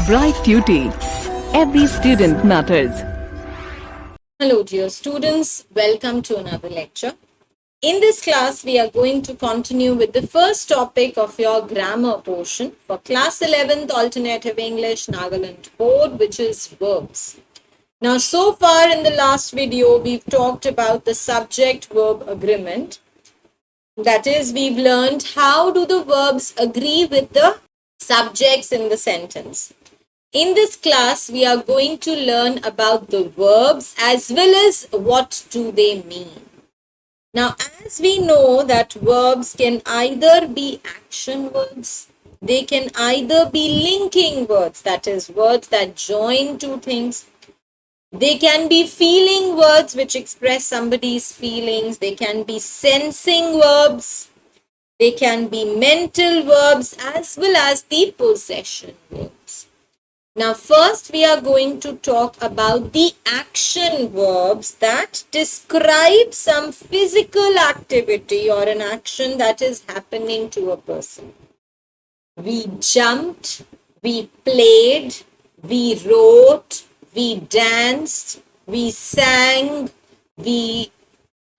Bright Duty. Every student matters. Hello, dear students. Welcome to another lecture. In this class, we are going to continue with the first topic of your grammar portion for class 11th Alternative English Nagaland Board, which is verbs. Now, so far in the last video, we've talked about the subject-verb agreement. That is, we've learned how do the verbs agree with the subjects in the sentence. In this class, we are going to learn about the verbs as well as what do they mean. Now, as we know that verbs can either be action verbs, they can either be linking words, that is words that join two things. They can be feeling words which express somebody's feelings. They can be sensing verbs. They can be mental verbs as well as the possession verbs. Now, first we are going to talk about the action verbs that describe some physical activity or an action that is happening to a person. We jumped, we played, we wrote, we danced, we sang, we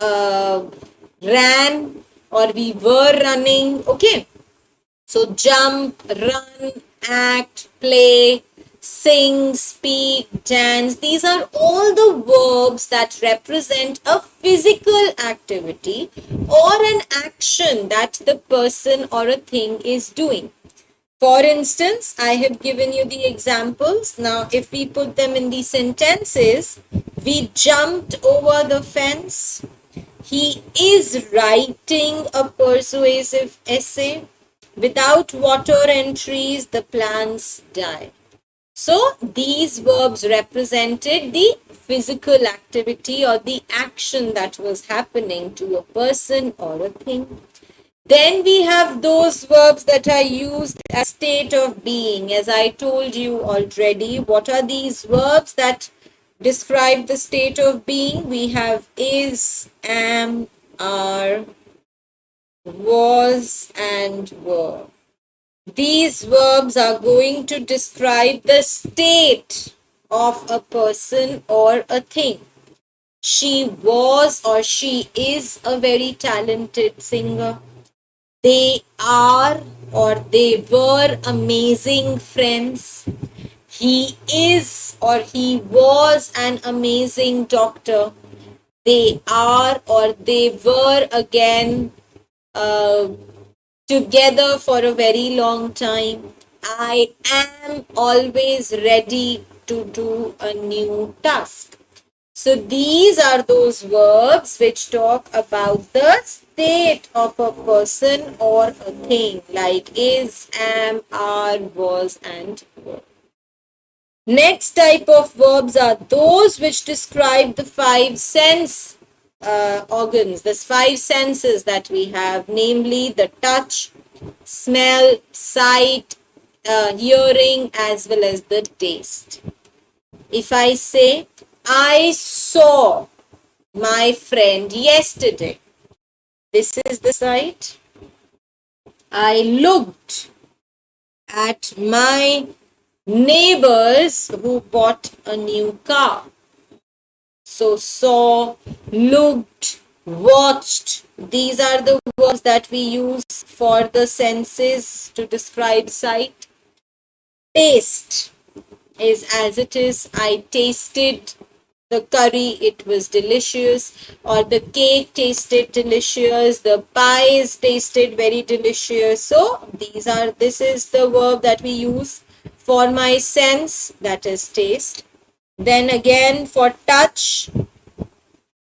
ran, or we were running. Okay. So jump, run, act, play, sing, speak, dance. These are all the verbs that represent a physical activity or an action that the person or a thing is doing. For instance, I have given you the examples. Now, if we put them in the sentences, we jumped over the fence. He is writing a persuasive essay. Without water and trees, the plants die. So, these verbs represented the physical activity or the action that was happening to a person or a thing. Then we have those verbs that are used as state of being. As I told you already, what are these verbs that describe the state of being? We have is, am, are, was, and were. These verbs are going to describe the state of a person or a thing. She was or she is a very talented singer. They are or they were amazing friends. He is or he was an amazing doctor. They are or they were again together for a very long time. I am always ready to do a new task. So these are those verbs which talk about the state of a person or a thing, like is, am, are, was, and were. Next type of verbs are those which describe the five sense organs, the five senses that we have, namely the touch, smell, sight, hearing, as well as the taste. If I say, I saw my friend yesterday, this is the sight. I looked at my neighbors who bought a new car. So saw, looked, watched. These are the verbs that we use for the senses to describe sight. Taste is as it is. I tasted the curry, it was delicious, or the cake tasted delicious, the pies tasted very delicious. So this is the verb that we use for my sense, that is taste. Then again for touch,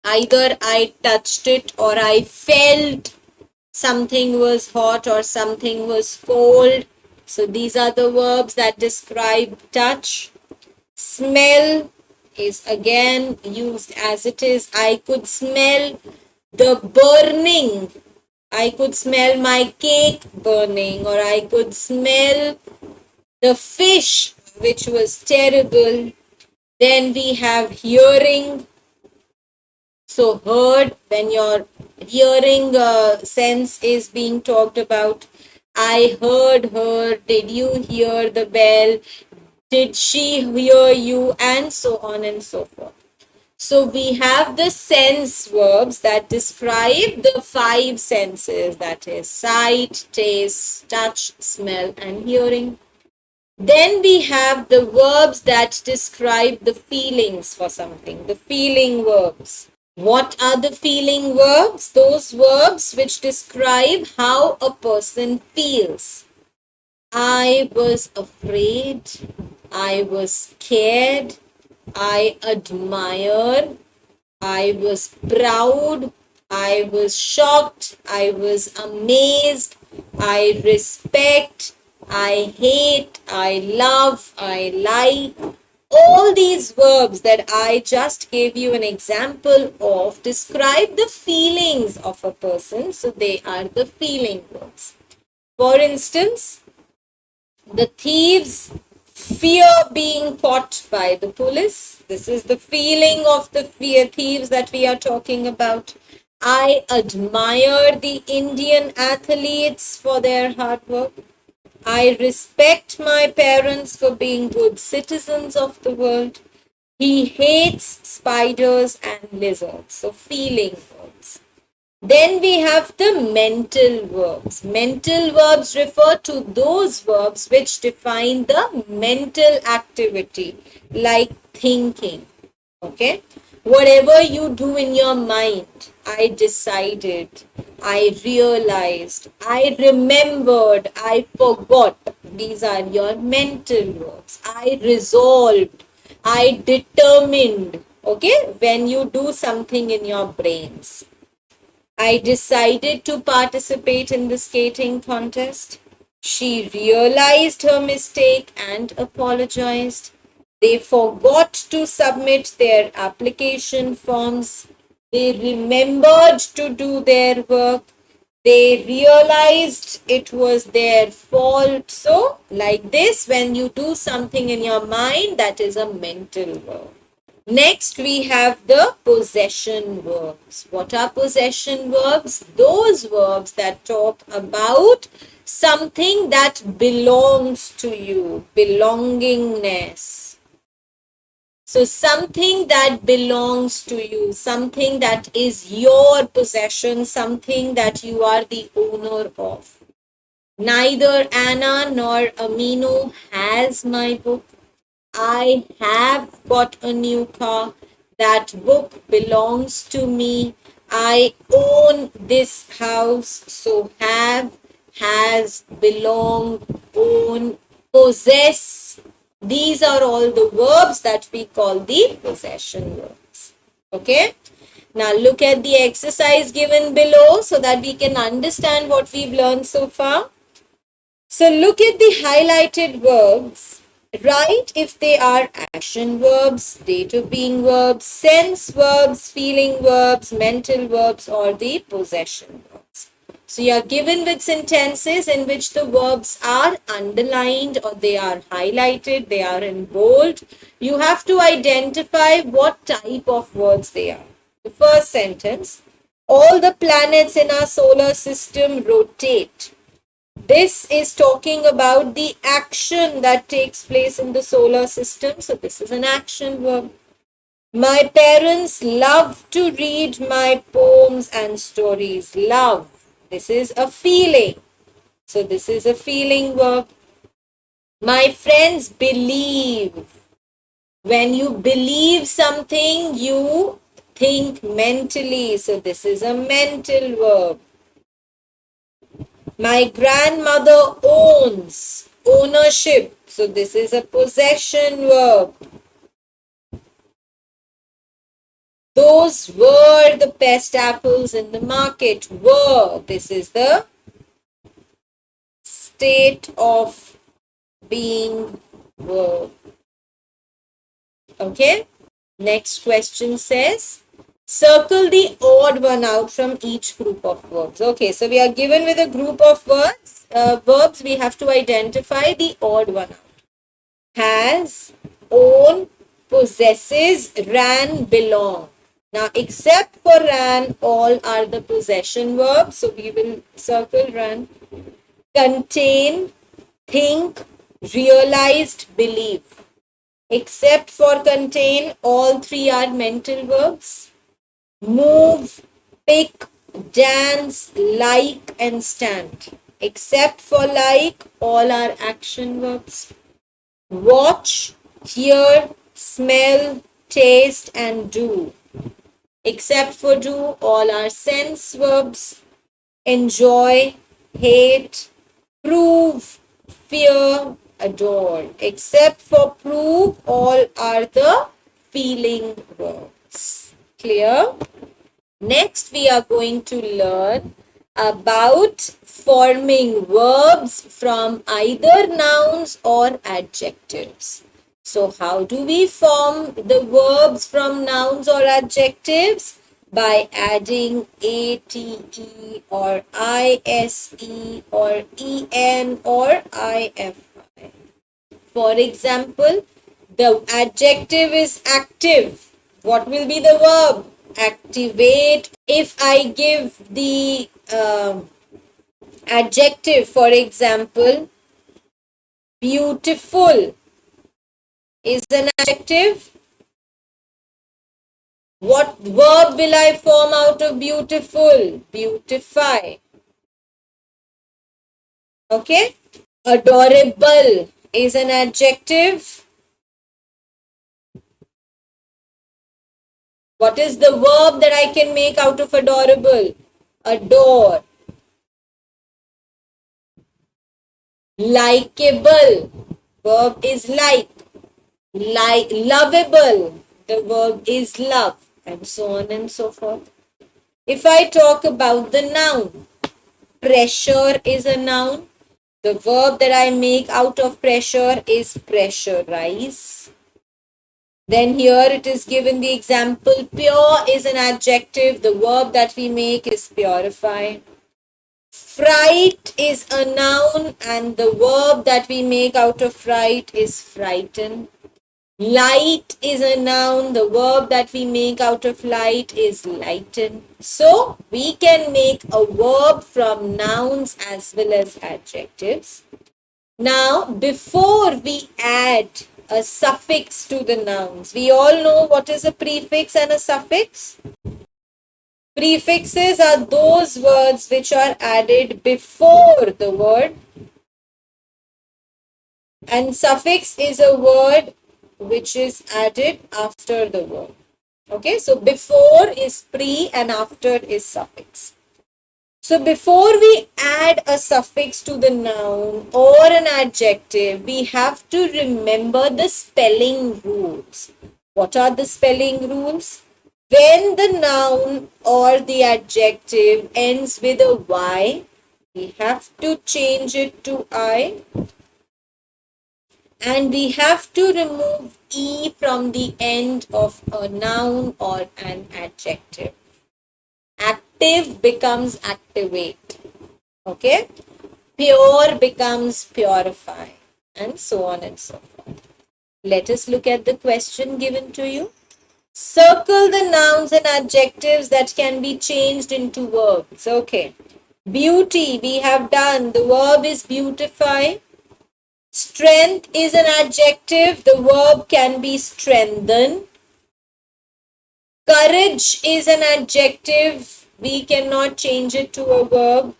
either I touched it or I felt something was hot or something was cold. So these are the verbs that describe touch. Smell is again used as it is. I could smell the burning. I could smell my cake burning, or I could smell the fish which was terrible. Then we have hearing. So heard, when your hearing sense is being talked about. I heard her. Did you hear the bell? Did she hear you? And so on and so forth. So we have the sense verbs that describe the five senses, that is sight, taste, touch, smell, and hearing. Then we have the verbs that describe the feelings for something, the feeling verbs. What are the feeling verbs? Those verbs which describe how a person feels. I was afraid, I was scared, I admire, I was proud, I was shocked, I was amazed, I respect, I hate, I love, I like. All these verbs that I just gave you an example of describe the feelings of a person. So they are the feeling verbs. For instance, the thieves fear being caught by the police. This is the feeling of the fear thieves that we are talking about. I admire the Indian athletes for their hard work. I respect my parents for being good citizens of the world. He hates spiders and lizards. So feeling verbs. Then we have the mental verbs. Mental verbs refer to those verbs which define the mental activity, like thinking. Okay? Whatever you do in your mind, I decided, I realized, I remembered, I forgot. These are your mental verbs. I resolved, I determined. Okay? When you do something in your brains. I decided to participate in the skating contest. She realized her mistake and apologized. They forgot to submit their application forms. They remembered to do their work. They realized it was their fault. So, like this, when you do something in your mind, that is a mental verb. Next, we have the possession verbs. What are possession verbs? Those verbs that talk about something that belongs to you, belongingness. So, something that belongs to you, something that is your possession, something that you are the owner of. Neither Anna nor Aminu has my book. I have got a new car. That book belongs to me. I own this house. So have, has, belong, own, possess. These are all the verbs that we call the possession verbs. Okay. Now look at the exercise given below so that we can understand what we've learned so far. So look at the highlighted verbs. Write if they are action verbs, date of being verbs, sense verbs, feeling verbs, mental verbs, or the possession verbs. So you are given with sentences in which the verbs are underlined or they are highlighted, they are in bold. You have to identify what type of words they are. The first sentence, all the planets in our solar system rotate. This is talking about the action that takes place in the solar system. So this is an action verb. My parents love to read my poems and stories. Love. This is a feeling. So this is a feeling verb. My friends believe. When you believe something, you think mentally. So this is a mental verb. My grandmother owns, ownership. So this is a possession verb. Those were the best apples in the market. Were. This is the state of being verb. Okay. Next question says, circle the odd one out from each group of verbs. Okay, so we are given with a group of words, verbs. We have to identify the odd one out. Has, own, possesses, ran, belong. Now, except for ran, all are the possession verbs. So we will circle ran. Contain, think, realized, believe. Except for contain, all three are mental verbs. Move, pick, dance, like, and stand. Except for like, all are action verbs. Watch, hear, smell, taste, and do. Except for do, all are sense verbs. Enjoy, hate, prove, fear, adore. Except for prove, all are the feeling verbs. Clear? Next, we are going to learn about forming verbs from either nouns or adjectives. So, how do we form the verbs from nouns or adjectives? By adding ate or ise or en or ifi. For example, the adjective is active. What will be the verb? Activate. If I give the adjective, for example, beautiful is an adjective. What verb will I form out of beautiful? Beautify. Okay. Adorable is an adjective. What is the verb that I can make out of adorable? Adore. Likeable, verb is like. Lovable, the verb is love, and so on and so forth. If I talk about the noun, pressure is a noun. The verb that I make out of pressure is pressurize. Then here it is given the example, pure is an adjective. The verb that we make is purify. Fright is a noun and the verb that we make out of fright is frighten. Light is a noun. The verb that we make out of light is lighten. So, we can make a verb from nouns as well as adjectives. Now, before we add a suffix to the nouns, we all know what is a prefix and a suffix. Prefixes are those words which are added before the word, and suffix is a word which is added after the word. Okay, so before is pre and after is suffix. So before we add a suffix to the noun or an adjective, we have to remember the spelling rules. What are the spelling rules? When the noun or the adjective ends with a Y, we have to change it to I, and we have to remove E from the end of a noun or an adjective. Active becomes activate. Okay? Pure becomes purify, and so on and so forth. Let us look at the question given to you. Circle the nouns and adjectives that can be changed into verbs. Okay. Beauty, we have done. The verb is beautify. Strength is an adjective. The verb can be strengthen. Courage is an adjective. We cannot change it to a verb.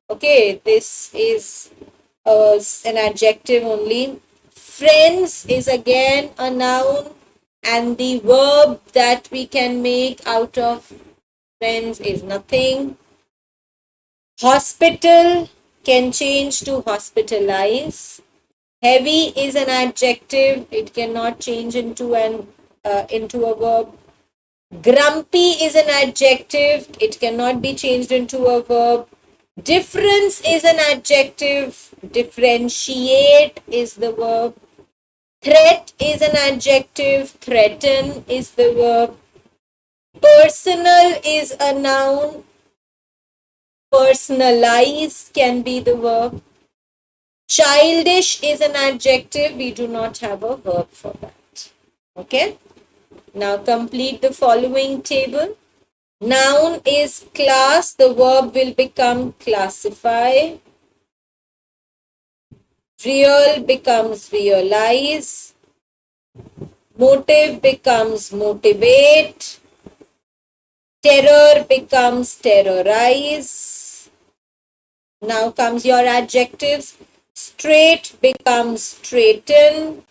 Okay, this is an adjective only. Friends is again a noun, and the verb that we can make out of friends is nothing. Hospital can change to hospitalize. Heavy is an adjective. It cannot change into a verb. Grumpy is an adjective. It cannot be changed into a verb. Difference is an adjective. Differentiate is the verb. Threat is an adjective. Threaten is the verb. Personal is a noun. Personalize can be the verb. Childish is an adjective. We do not have a verb for that. Okay. Now complete the following table. Noun is class. The verb will become classify. Real becomes realize. Motive becomes motivate. Terror becomes terrorize. Now comes your adjectives. Straight becomes straighten.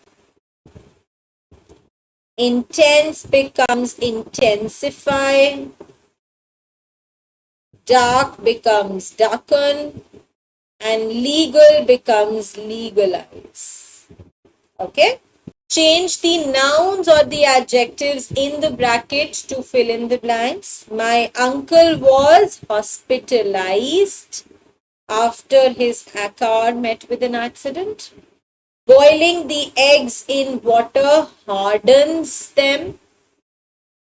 Intense becomes intensify. Dark becomes darken. And legal becomes legalize. Okay? Change the nouns or the adjectives in the bracket to fill in the blanks. My uncle was hospitalized after his car met with an accident. Boiling the eggs in water hardens them.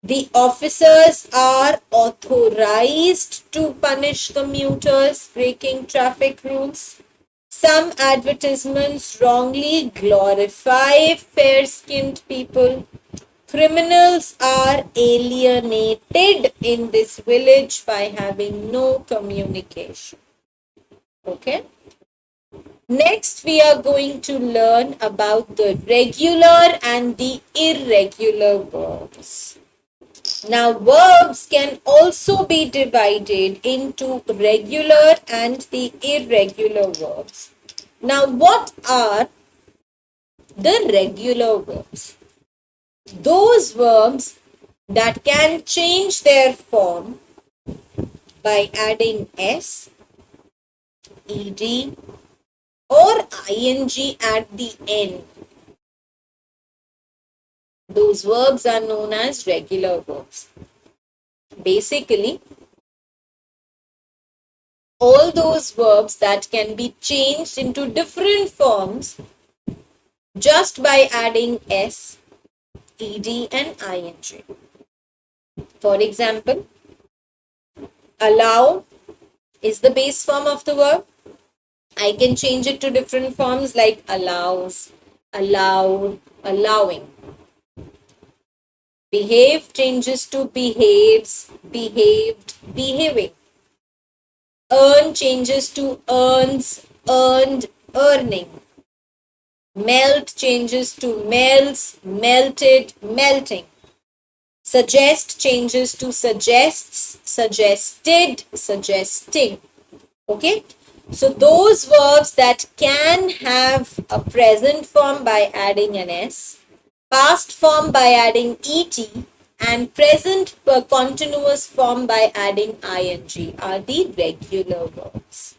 The officers are authorized to punish commuters breaking traffic rules. Some advertisements wrongly glorify fair-skinned people. Criminals are alienated in this village by having no communication. Okay. Next, we are going to learn about the regular and the irregular verbs. Now, verbs can also be divided into regular and the irregular verbs. Now, what are the regular verbs? Those verbs that can change their form by adding s, ed, or ing at the end. Those verbs are known as regular verbs. Basically, all those verbs that can be changed into different forms just by adding s, ed, and ing. For example, allow is the base form of the verb. I can change it to different forms like allows, allowed, allowing. Behave changes to behaves, behaved, behaving. Earn changes to earns, earned, earning. Melt changes to melts, melted, melting. Suggest changes to suggests, suggested, suggesting. Okay. So those verbs that can have a present form by adding an s, past form by adding et, and present continuous form by adding ing are the regular verbs.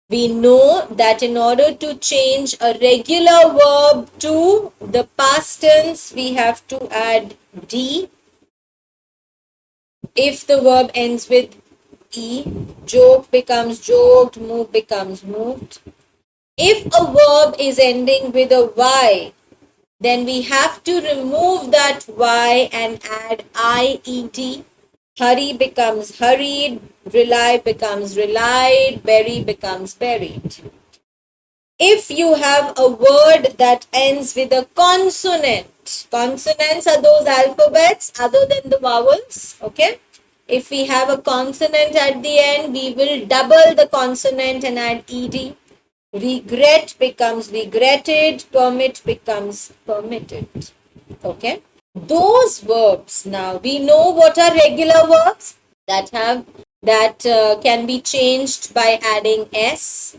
We know that in order to change a regular verb to the past tense, we have to add d. If the verb ends with e, joke becomes joked, move becomes moved. If a verb is ending with a y, then we have to remove that y and add ied. Hurry becomes hurried, rely becomes relied, bury becomes buried. If you have a word that ends with a consonant, consonants are those alphabets other than the vowels, okay? If we have a consonant at the end, we will double the consonant and add ed. Regret becomes regretted, permit becomes permitted, okay? Those verbs, now we know what are regular verbs that can be changed by adding s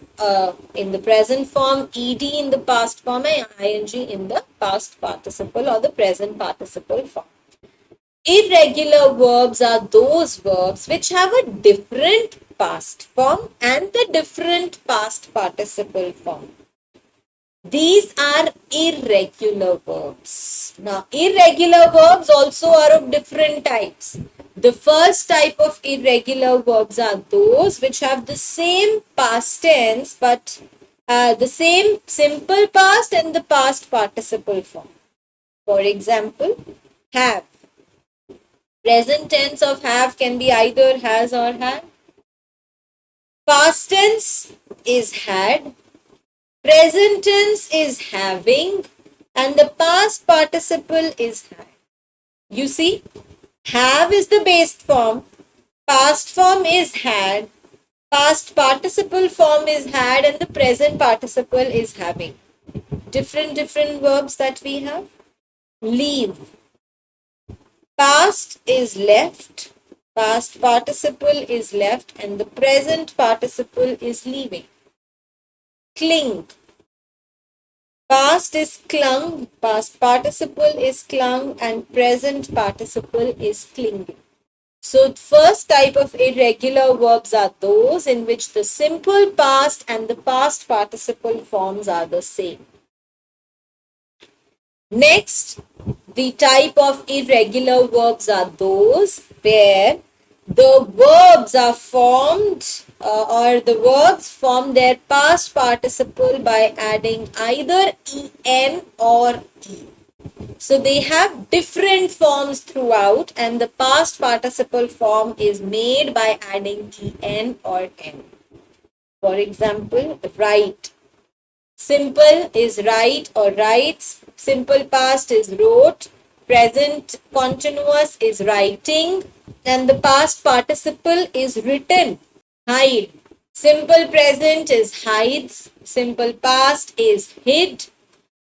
in the present form, ed in the past form, and ing in the past participle or the present participle form. Irregular verbs are those verbs which have a different past form and the different past participle form. These are irregular verbs. Now, irregular verbs also are of different types. The first type of irregular verbs are those which have the same past tense but the same simple past and the past participle form. For example, have. Present tense of have can be either has or had. Past tense is had. Present tense is having and the past participle is had. You see, have is the base form, past form is had, Past participle form is had and the present participle is having. Different verbs that we have. Leave. Past is left. Past participle is left and the present participle is leaving. Cling. Past is clung, past participle is clung, and present participle is clinging. So, first type of irregular verbs are those in which the simple past and the past participle forms are the same. Next, the type of irregular verbs are those where the verbs are formed or the verbs form their past participle by adding either en or e. So they have different forms throughout and the past participle form is made by adding en or n. For example, write. Simple is write or writes. Simple past is wrote. Present continuous is writing. And the past participle is written. Hide. Simple present is hides. Simple past is hid.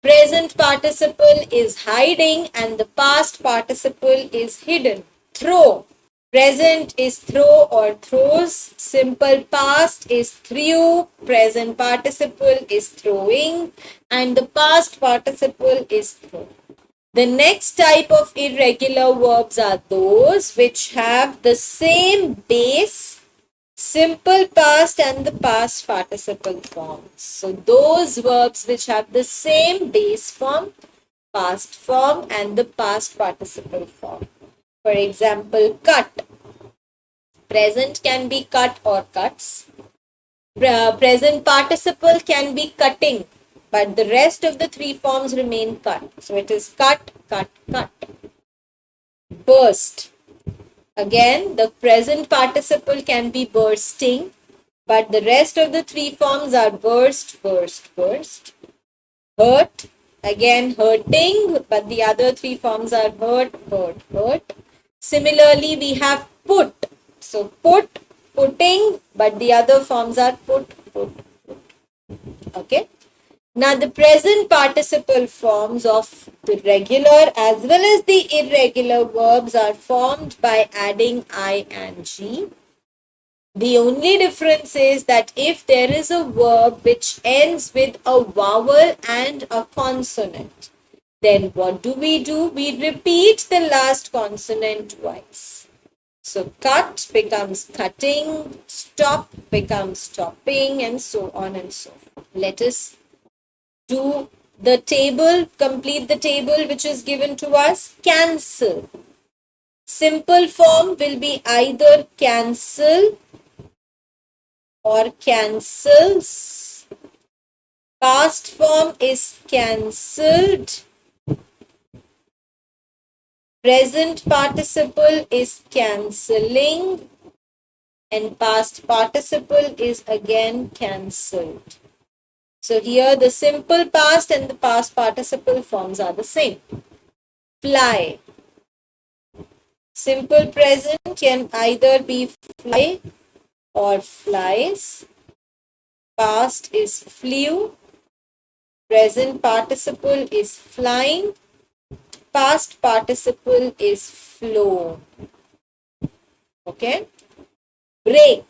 Present participle is hiding and the past participle is hidden. Throw. Present is throw or throws. Simple past is threw. Present participle is throwing and the past participle is throw. The next type of irregular verbs are those which have the same base, simple past and the past participle forms. So those verbs which have the same base form, past form and the past participle form. For example, cut. Present can be cut or cuts. Present participle can be cutting, but the rest of the three forms remain cut. So it is cut, cut, cut. Burst. Again, the present participle can be bursting, but the rest of the three forms are burst, burst, burst. Hurt. Again, hurting, but the other three forms are hurt, hurt, hurt. Similarly, we have put. So put, putting, but the other forms are put, put, put. Okay. Now the present participle forms of the regular as well as the irregular verbs are formed by adding I and G. The only difference is that if there is a verb which ends with a vowel and a consonant, then what do? We repeat the last consonant twice. So cut becomes cutting, stop becomes stopping, and so on and so forth. Let us do the table, complete the table which is given to us. Cancel. Simple form will be either cancel or cancels. Past form is cancelled. Present participle is cancelling. And past participle is again cancelled. So here the simple past and the past participle forms are the same. Fly. Simple present can either be fly or flies. Past is flew. Present participle is flying. Past participle is flown. Okay. Break.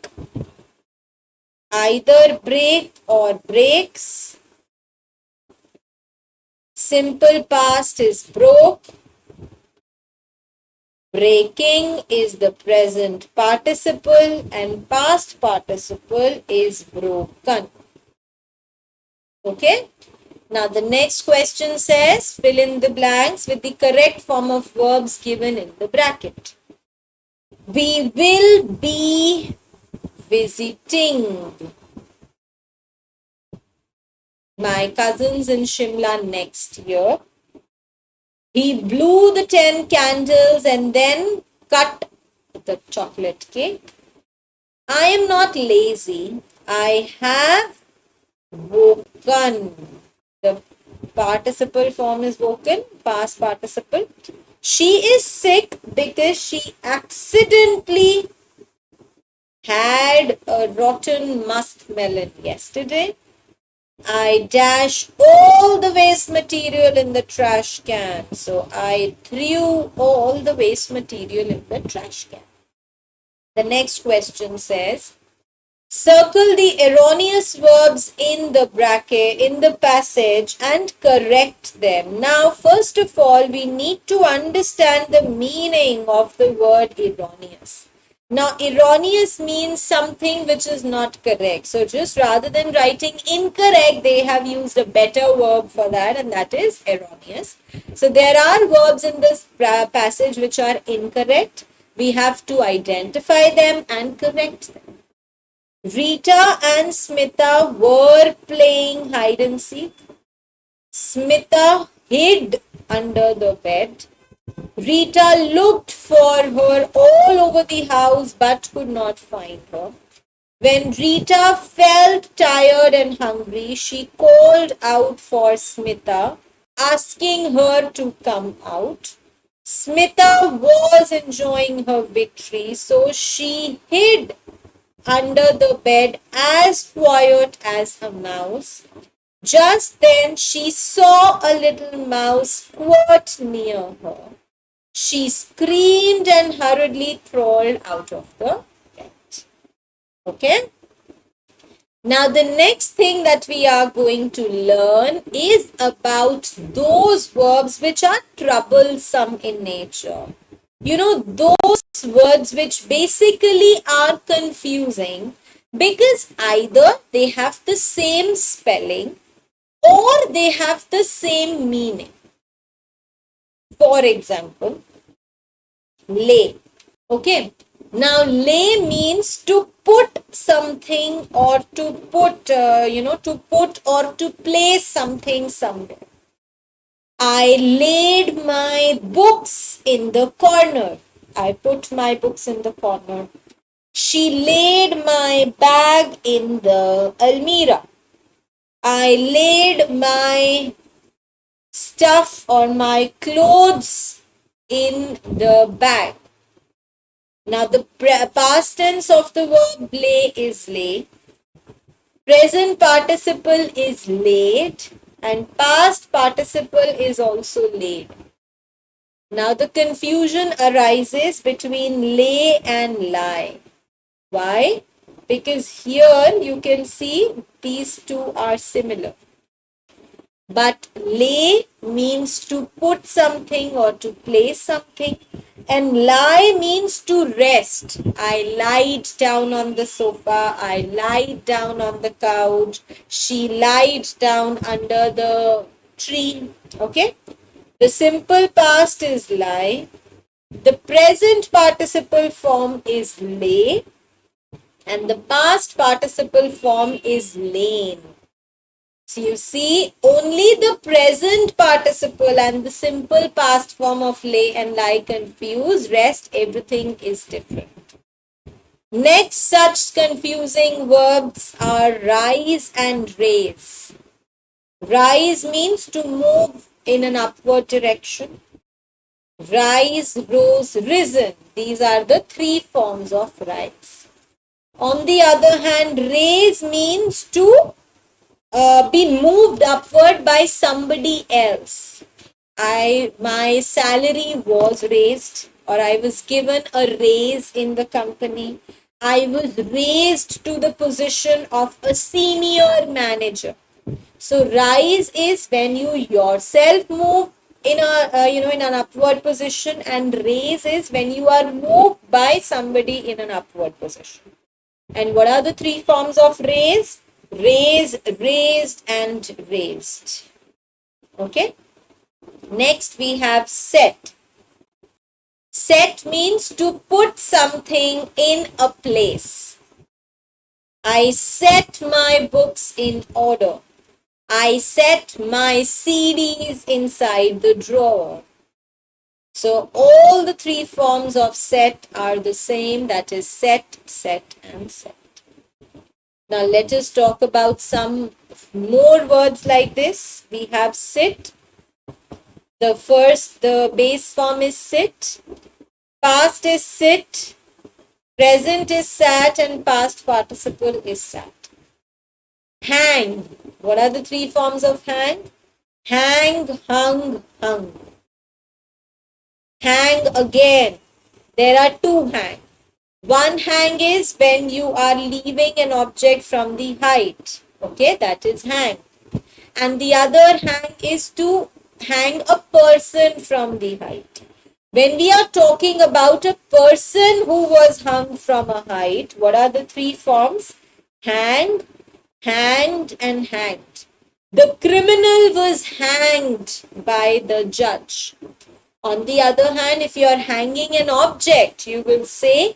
Either break or breaks. Simple past is broke. Breaking is the present participle and past participle is broken. Okay. Now the next question says fill in the blanks with the correct form of verbs given in the bracket. We will be visiting my cousins in Shimla next year. He blew the 10 candles and then cut the chocolate cake. I am not lazy. I have woken. The participle form is woken, past participle. She is sick because she accidentally had a rotten muskmelon yesterday. I dashed all the waste material in the trash can. So I threw all the waste material in the trash can. The next question says, circle the erroneous verbs in the bracket, in the passage and correct them. Now, first of all, we need to understand the meaning of the word erroneous. Now, erroneous means something which is not correct. So, just rather than writing incorrect, they have used a better verb for that, and that is erroneous. So, there are verbs in this passage which are incorrect. We have to identify them and correct them. Rita and Smita were playing hide and seek. Smita hid under the bed. Rita looked for her all over the house but could not find her. When Rita felt tired and hungry, she called out for Smita, asking her to come out. Smita was enjoying her victory, so she hid under the bed as quiet as a mouse. Just then she saw a little mouse squat near her. She screamed and hurriedly crawled out of the bed. Okay? Now the next thing that we are going to learn is about those verbs which are troublesome in nature. You know, those words which basically are confusing because either they have the same spelling or they have the same meaning. For example, lay. Okay. Now, lay means to put something or to put, to put or to place something somewhere. I laid my books in the corner. I put my books in the corner. She laid my bag in the almirah. I laid my stuff or my clothes in the bag. Now the past tense of the verb lay is lay. Present participle is laid and past participle is also laid. Now the confusion arises between lay and lie. Why? Because here you can see these two are similar. But lay means to put something or to place something, and lie means to rest. I lied down on the sofa. I lied down on the couch. She lied down under the tree. Okay? The simple past is lie. The present participle form is lay. And the past participle form is lain. So you see, only the present participle and the simple past form of lay and lie confuse. Rest, everything is different. Next such confusing verbs are rise and raise. Rise means to move in an upward direction. Rise, rose, risen. These are the three forms of rise. On the other hand, raise means to be moved upward by somebody else. My salary was raised, or I was given a raise in the company. I was raised to the position of a senior manager. So rise is when you yourself move in in an upward position, and raise is when you are moved by somebody in an upward position. And what are the three forms of raise? Raise, raised, and raised. Okay. Next we have set. Set means to put something in a place. I set my books in order. I set my CDs inside the drawer. So all the three forms of set are the same. That is set, set, and set. Now let us talk about some more words like this. We have sit. The base form is sit. Past is sit. Present is sat and past participle is sat. Hang. What are the three forms of hang? Hang, hung, hung. Hang again. There are two hang. One hang is when you are leaving an object from the height. Okay, that is hang. And the other hang is to hang a person from the height. When we are talking about a person who was hung from a height, what are the three forms? Hang, hanged, and hanged. The criminal was hanged by the judge. On the other hand, if you are hanging an object, you will say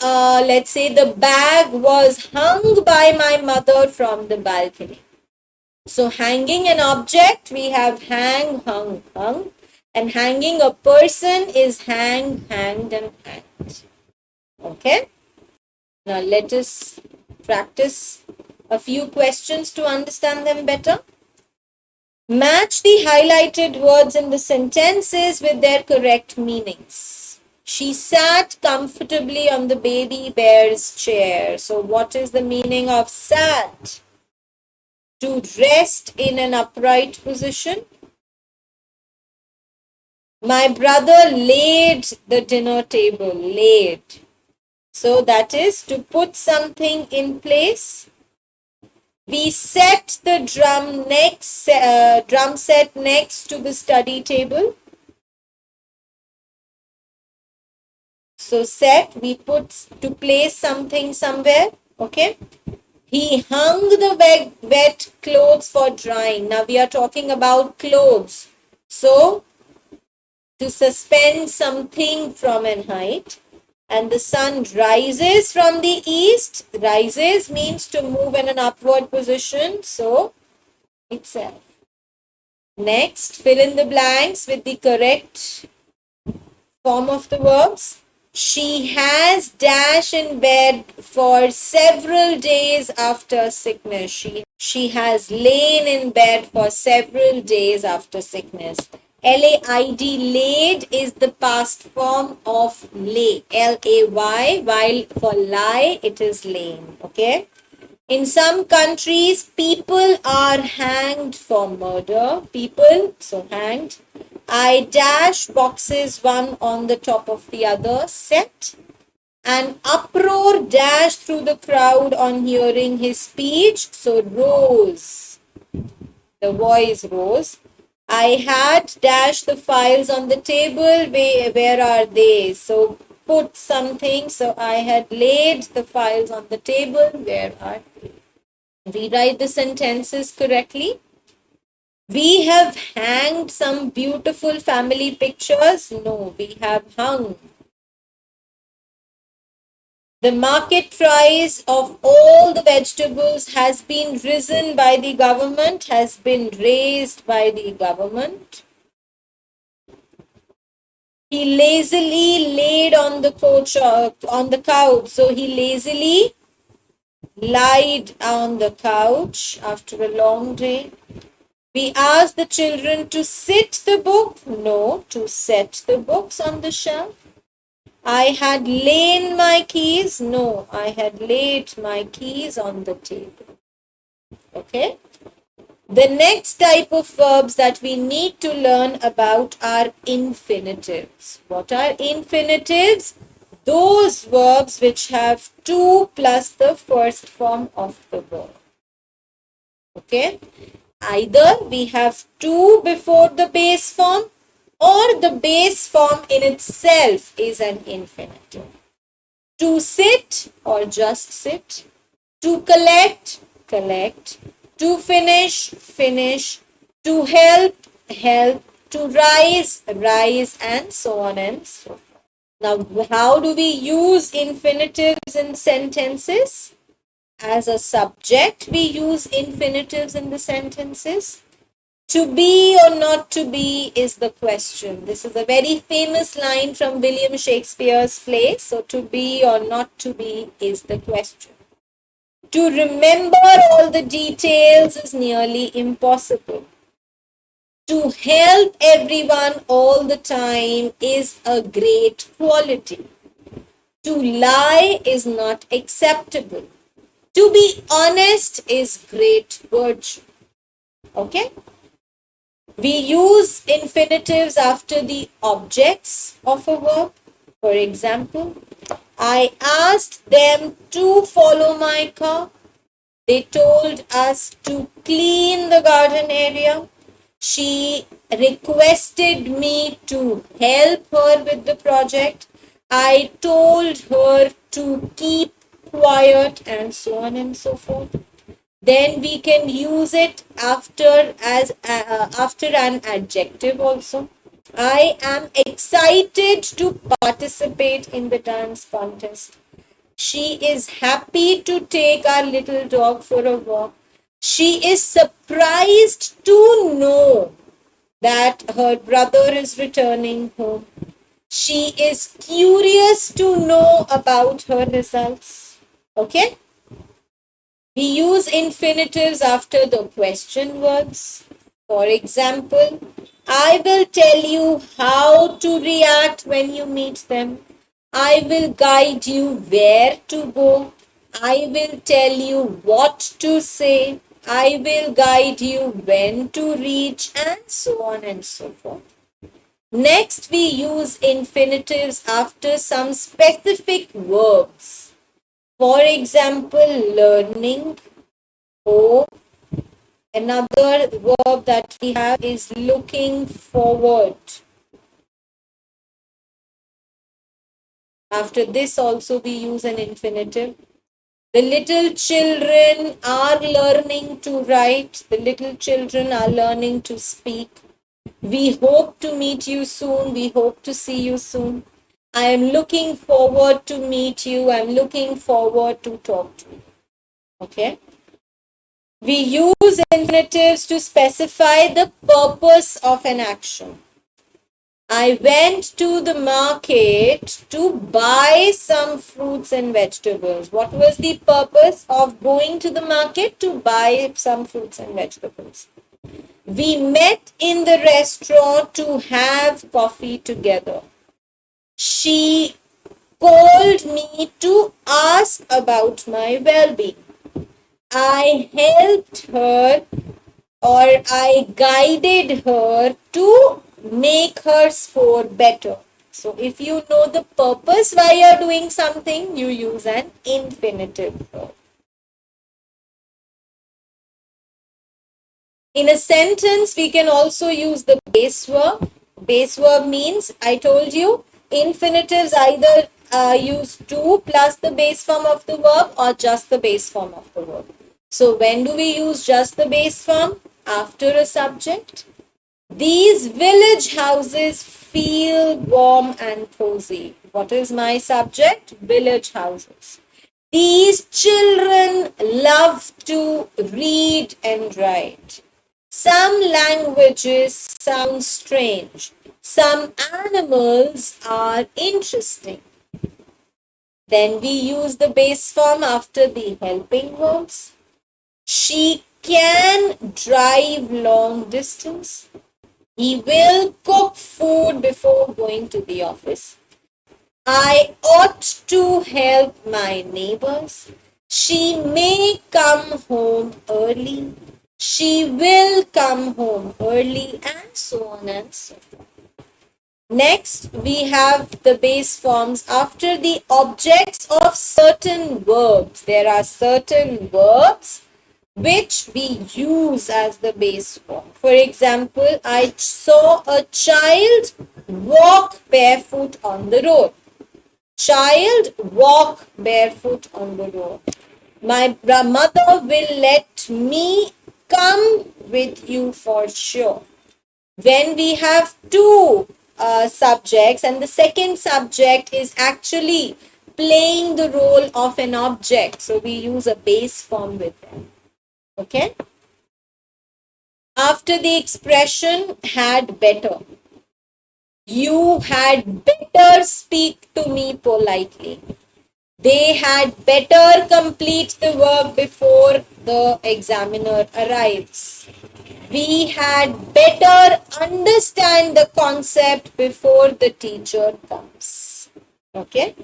let's say the bag was hung by my mother from the balcony. So hanging an object, we have hang, hung, hung. And hanging a person is hang, hanged, and hanged. Okay? Now let us practice a few questions to understand them better. Match the highlighted words in the sentences with their correct meanings. She sat comfortably on the baby bear's chair. So what is the meaning of sat? To rest in an upright position. My brother laid the dinner table. Laid. So that is to put something in place. We set the drum set next to the study table. So set, we put to place something somewhere. Okay. He hung the wet clothes for drying. Now we are talking about clothes. So to suspend something from an height. And the sun rises from the east. Rises means to move in an upward position. So, itself. Next, fill in the blanks with the correct form of the verbs. She has dash in bed for several days after sickness. She has lain in bed for several days after sickness. L-A-I-D, laid, is the past form of lay. L-A-Y, while for lie, it is lain. Okay? In some countries, people are hanged for murder. People, so hanged. I dash boxes one on the top of the other. Set. An uproar dashed through the crowd on hearing his speech. So rose. The voice rose. I had dashed the files on the table. Where are they? So put something. So I had laid the files on the table. Where are they? Rewrite the sentences correctly. We have hanged some beautiful family pictures. No, we have hung. The market price of all the vegetables has been risen by the government, has been raised by the government. He lazily laid on the couch. So he lazily lied on the couch after a long day. We asked the children to sit the book. No, to set the books on the shelf. I had lain my keys. No, I had laid my keys on the table. Okay. The next type of verbs that we need to learn about are infinitives. What are infinitives? Those verbs which have to plus the first form of the verb. Okay. Either we have to before the base form, or the base form in itself is an infinitive. To sit or just sit. To collect, collect. To finish, finish. To help, help. To rise, rise, and so on and so forth. Now, how do we use infinitives in sentences? As a subject, we use infinitives in the sentences. To be or not to be is the question. This is a very famous line from William Shakespeare's play. So, to be or not to be is the question. To remember all the details is nearly impossible. To help everyone all the time is a great quality. To lie is not acceptable. To be honest is great virtue. Okay? We use infinitives after the objects of a verb. For example, I asked them to follow my car. They told us to clean the garden area. She requested me to help her with the project. I told her to keep quiet, and so on and so forth. Then we can use it after an adjective also. I am excited to participate in the dance contest. She is happy to take our little dog for a walk. She is surprised to know that her brother is returning home. She is curious to know about her results. Okay? We use infinitives after the question words. For example, I will tell you how to react when you meet them. I will guide you where to go. I will tell you what to say. I will guide you when to reach, and so on and so forth. Next, we use infinitives after some specific verbs. For example, learning. Or another verb that we have is looking forward. After this also we use an infinitive. The little children are learning to write. The little children are learning to speak. We hope to meet you soon. We hope to see you soon. I am looking forward to meet you. I'm looking forward to talk to you. Okay. We use infinitives to specify the purpose of an action. I went to the market to buy some fruits and vegetables. What was the purpose of going to the market? To buy some fruits and vegetables. We met in the restaurant to have coffee together. She called me to ask about my well-being. I helped her, or I guided her to make her score better. So if you know the purpose why you're doing something, you use an infinitive verb. In a sentence, we can also use the base verb. Base verb means, I told you, infinitives either use to plus the base form of the verb or just the base form of the verb. So when do we use just the base form? After a subject. These village houses feel warm and cozy. What is my subject? Village houses. These children love to read and write. Some languages sound strange. Some animals are interesting. Then we use the base form after the helping verbs. She can drive long distance. He will cook food before going to the office. I ought to help my neighbors. She may come home early. She will come home early, and so on and so forth. Next, we have the base forms after the objects of certain verbs. There are certain verbs which we use as the base form. For example, I saw a child walk barefoot on the road. Child walk barefoot on the road. My mother will let me come with you for sure. When we have two subjects and the second subject is actually playing the role of an object, so we use a base form with them. Okay. After the expression had better, you had better speak to me politely. They had better complete the work before the examiner arrives. We had better understand the concept before the teacher comes. Okay.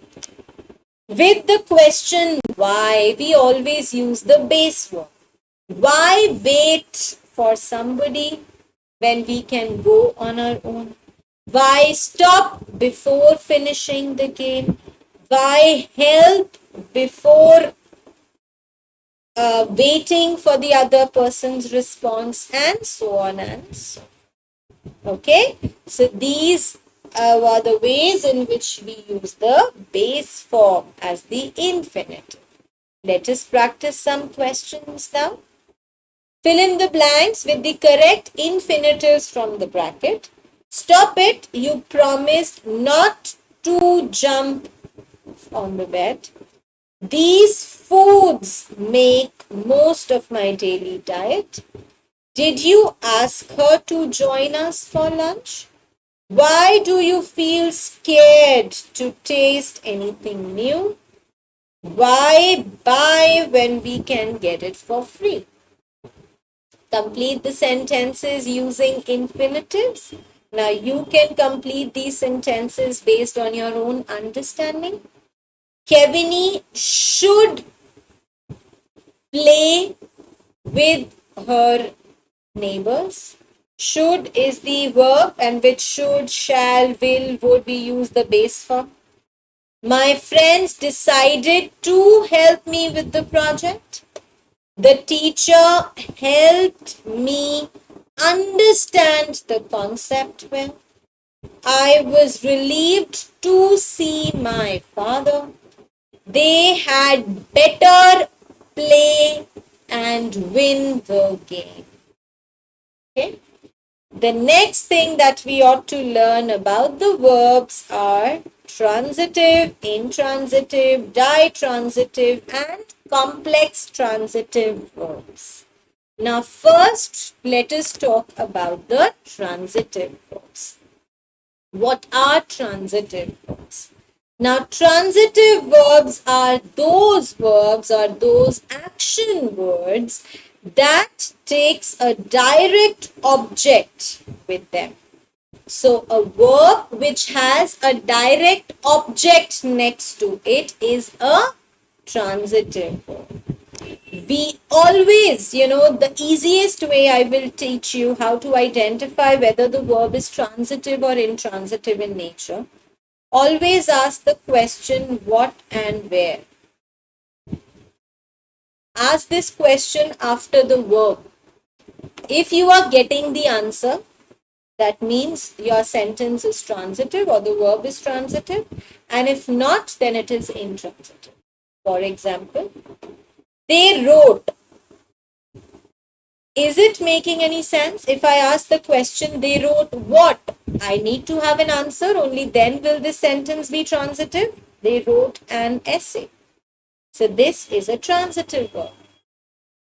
With the question why, we always use the base verb. Why wait for somebody when we can go on our own? Why stop before finishing the game? Why help before waiting for the other person's response, and so on and so on. Okay, so these are the ways in which we use the base form as the infinitive. Let us practice some questions now. Fill in the blanks with the correct infinitives from the bracket. Stop it. You promised not to jump on the bed. These foods make most of my daily diet. Did you ask her to join us for lunch? Why do you feel scared to taste anything new? Why buy when we can get it for free? Complete the sentences using infinitives. Now you can complete these sentences based on your own understanding. Kevini should play with her neighbors. Should is the verb, and with should, shall, will, would we use the base form. My friends decided to help me with the project. The teacher helped me understand the concept well. I was relieved to see my father. They had better play and win the game. Okay. The next thing that we ought to learn about the verbs are transitive, intransitive, ditransitive, and complex transitive verbs. Now, first, let us talk about the transitive verbs. What are transitive verbs? Now, transitive verbs are those action words that takes a direct object with them. So, a verb which has a direct object next to it is a transitive verb. We always, the easiest way I will teach you how to identify whether the verb is transitive or intransitive in nature. Always ask the question what and where. Ask this question after the verb. If you are getting the answer, that means your sentence is transitive or the verb is transitive. And if not, then it is intransitive. For example, they wrote. Is it making any sense? If I ask the question, they wrote what? I need to have an answer. Only then will this sentence be transitive. They wrote an essay. So this is a transitive verb.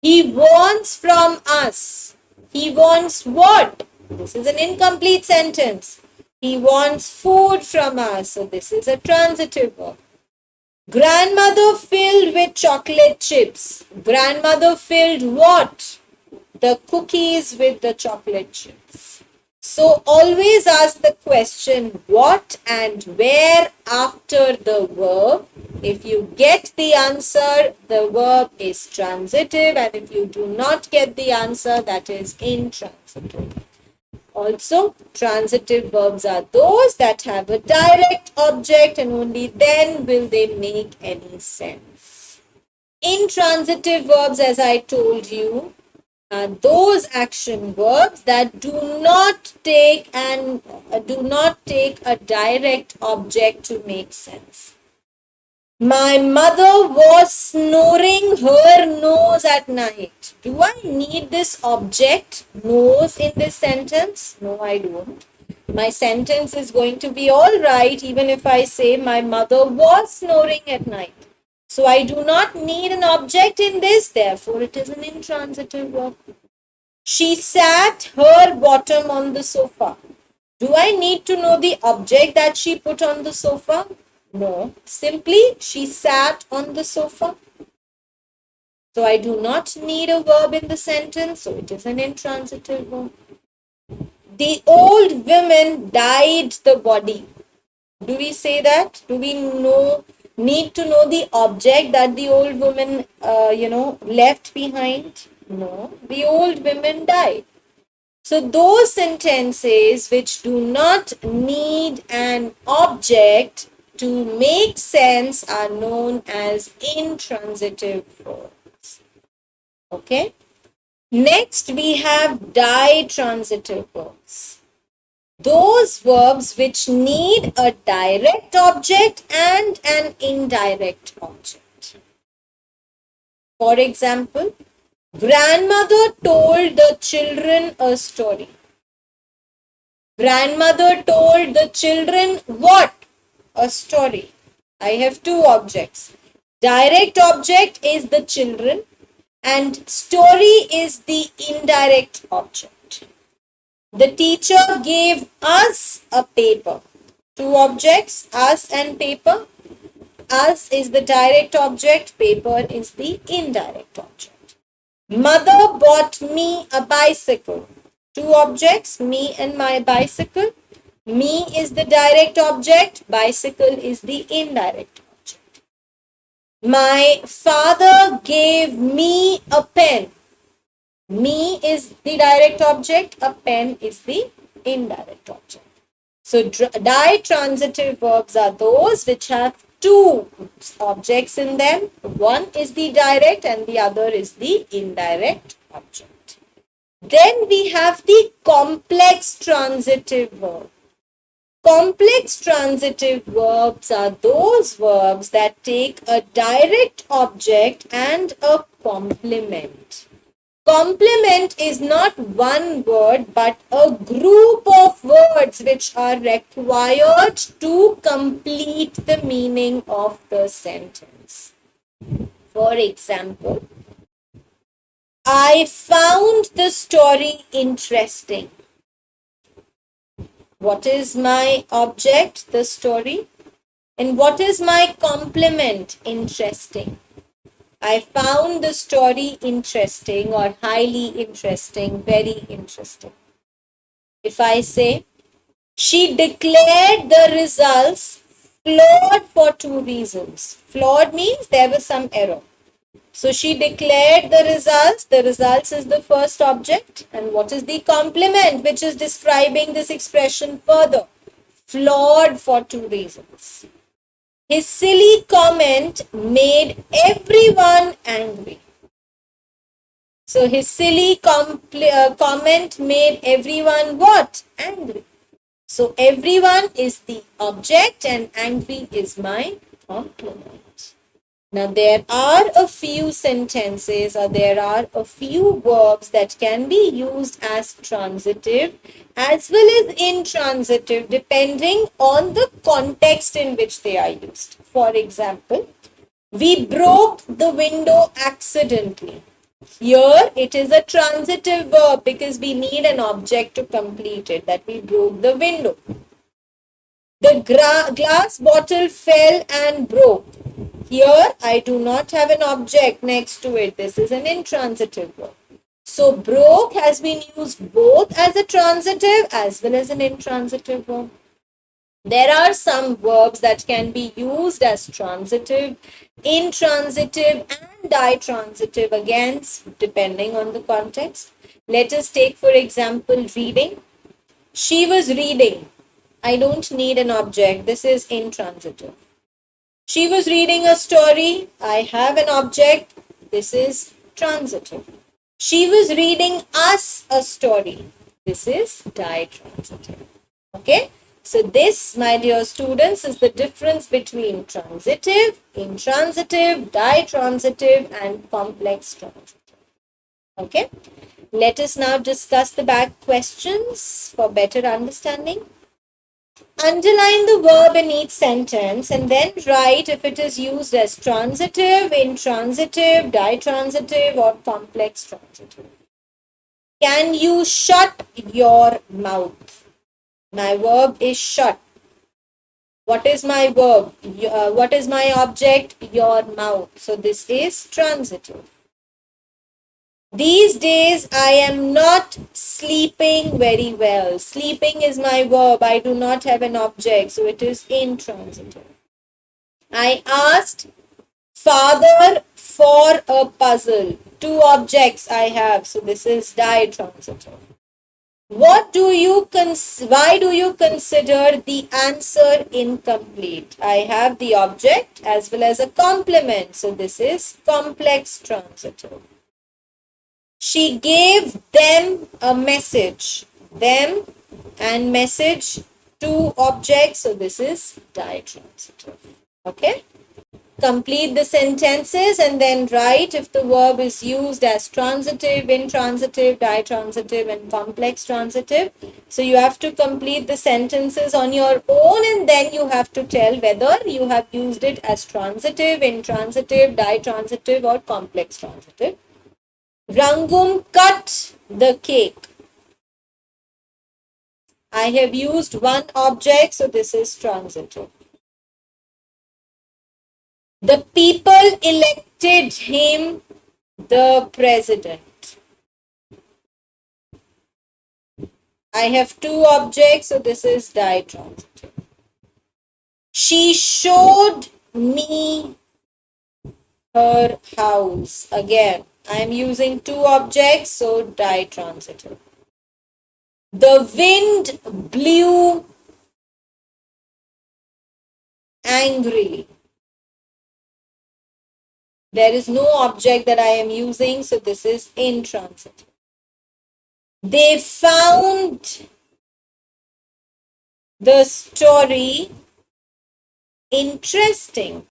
He wants from us. He wants what? This is an incomplete sentence. He wants food from us. So this is a transitive verb. Grandmother filled with chocolate chips. Grandmother filled what? The cookies with the chocolate chips. So always ask the question what and where after the verb. If you get the answer, the verb is transitive, and if you do not get the answer, that is intransitive. Also, transitive verbs are those that have a direct object, and only then will they make any sense. Intransitive verbs, as I told you, are those action verbs that do not take a direct object to make sense. My mother was snoring her nose at night. Do I need this object, nose, in this sentence? No, I don't. My sentence is going to be all right even if I say my mother was snoring at night. So I do not need an object in this, therefore it is an intransitive verb. She sat her bottom on the sofa. Do I need to know the object that she put on the sofa? No, simply she sat on the sofa. So I do not need a verb in the sentence, so it is an intransitive verb. The old women dyed the body. Do we say that? Do we know need to know the object that the old woman, left behind? No, the old woman died. So those sentences which do not need an object to make sense are known as intransitive verbs. Okay. Next we have ditransitive verbs. Those verbs which need a direct object and an indirect object. For example, grandmother told the children a story. Grandmother told the children what? A story. I have two objects. Direct object is the children and story is the indirect object. The teacher gave us a paper. Two objects, us and paper. Us is the direct object, paper is the indirect object. Mother bought me a bicycle. Two objects, me and my bicycle. Me is the direct object, bicycle is the indirect object. My father gave me a pen. Me is the direct object, a pen is the indirect object. So ditransitive verbs are those which have two objects in them. One is the direct and the other is the indirect object. Then we have the complex transitive verb. Complex transitive verbs are those verbs that take a direct object and a complement. Complement is not one word but a group of words which are required to complete the meaning of the sentence. For example, I found the story interesting. What is my object? The story. And what is my complement? Interesting. I found the story interesting or highly interesting, very interesting. If I say, she declared the results flawed for two reasons. Flawed means there was some error. So she declared the results. The results is the first object. And what is the complement which is describing this expression further? Flawed for two reasons. His silly comment made everyone angry. So his silly comment made everyone what? Angry. So everyone is the object and angry is my complement. Now there are a few sentences or there are a few verbs that can be used as transitive as well as intransitive depending on the context in which they are used. For example, we broke the window accidentally. Here it is a transitive verb because we need an object to complete it, that we broke the window. The glass bottle fell and broke. Here I do not have an object next to it. This is an intransitive verb. So broke has been used both as a transitive as well as an intransitive verb. There are some verbs that can be used as transitive, intransitive and ditransitive again depending on the context. Let us take for example reading. She was reading. I don't need an object. This is intransitive. She was reading a story. I have an object. This is transitive. She was reading us a story. This is ditransitive. Okay. So this, my dear students, is the difference between transitive, intransitive, ditransitive and complex transitive. Okay. Let us now discuss the back questions for better understanding. Underline the verb in each sentence and then write if it is used as transitive, intransitive, ditransitive or complex transitive. Can you shut your mouth? My verb is shut. What is my verb? What is my object? Your mouth. So this is transitive. These days I am not sleeping very well. Sleeping is my verb. I do not have an object. So it is intransitive. I asked father for a puzzle. Two objects I have, so this is ditransitive. Why do you consider the answer incomplete? I have the object as well as a complement, so this is complex transitive. She gave them a message. Them and message, two objects, so this is ditransitive. Okay? Complete the sentences and then write if the verb is used as transitive, intransitive, ditransitive, and complex transitive. So you have to complete the sentences on your own and then you have to tell whether you have used it as transitive, intransitive, ditransitive, or complex transitive. Rangum cut the cake. I have used one object, so this is transitive. The people elected him the president. I have two objects, so this is ditransitive. She showed me her house. Again, I am using two objects, so ditransitive. The wind blew angrily. There is no object that I am using, so this is intransitive. They found the story interesting.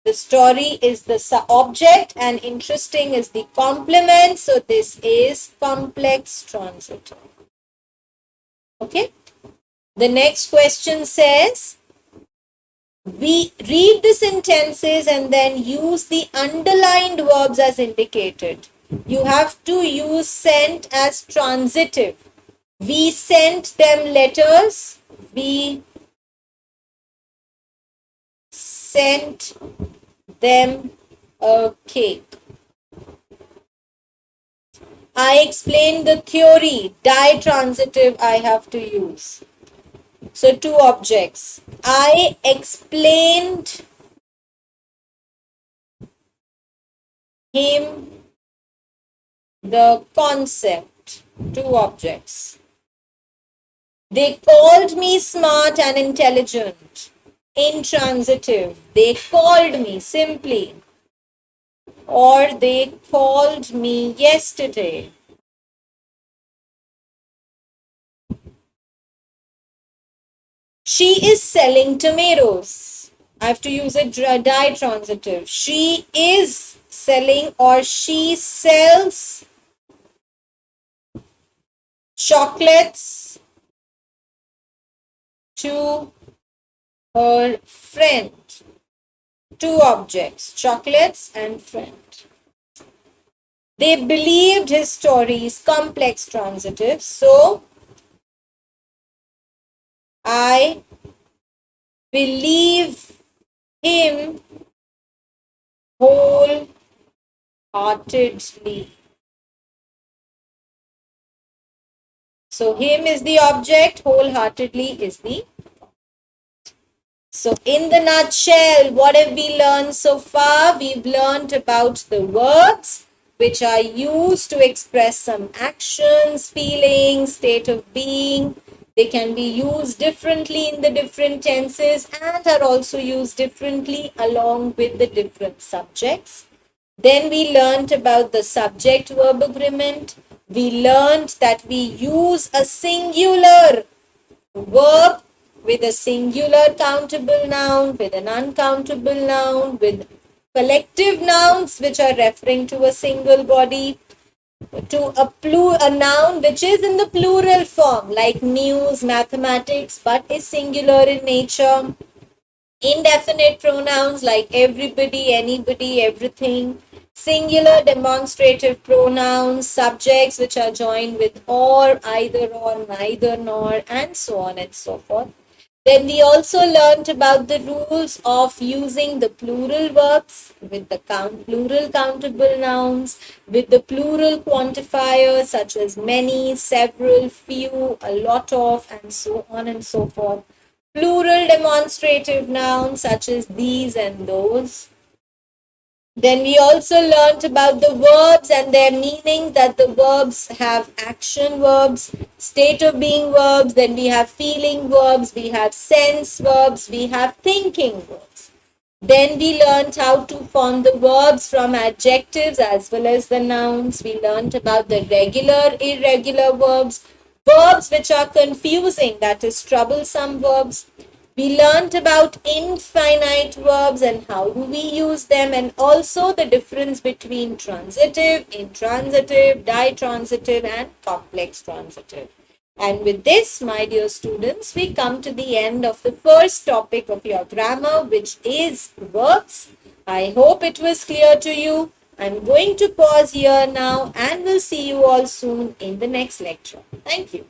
The story is the object and interesting is the complement, so this is complex transitive. Okay. The next question says, we read the sentences and then use the underlined verbs as indicated. You have to use sent as transitive. We sent them letters. We sent them a cake. I explained the theory. Ditransitive I have to use. So two objects. I explained him the concept. Two objects. They called me smart and intelligent. Intransitive. They called me simply. Or they called me yesterday. She is selling tomatoes. I have to use a ditransitive. She is selling or she sells chocolates to her friend. Two objects, chocolates and friend. They believed his stories, complex transitive. So, I believe him wholeheartedly. So, him is the object, wholeheartedly is the. So, in the nutshell, what have we learned so far? We've learned about the verbs which are used to express some actions, feelings, state of being. They can be used differently in the different tenses and are also used differently along with the different subjects. Then we learned about the subject-verb agreement. We learned that we use a singular verb with a singular countable noun, with an uncountable noun, with collective nouns which are referring to a single body, to a noun which is in the plural form like news, mathematics, but is singular in nature. Indefinite pronouns like everybody, anybody, everything. Singular demonstrative pronouns, subjects which are joined with or, either or, neither nor, and so on and so forth. Then we also learnt about the rules of using the plural verbs with the plural countable nouns, with the plural quantifiers such as many, several, few, a lot of, and so on and so forth. plural demonstrative nouns such as these and those. Then we also learnt about the verbs and their meaning, that the verbs have action verbs, state of being verbs, then we have feeling verbs, we have sense verbs, we have thinking verbs. Then we learnt how to form the verbs from adjectives as well as the nouns. We learnt about the regular, irregular verbs, verbs which are confusing, that is troublesome verbs. We learnt about infinite verbs and how do we use them, and also the difference between transitive, intransitive, ditransitive and complex transitive. And with this, my dear students, we come to the end of the first topic of your grammar, which is verbs. I hope it was clear to you. I'm going to pause here now and we'll see you all soon in the next lecture. Thank you.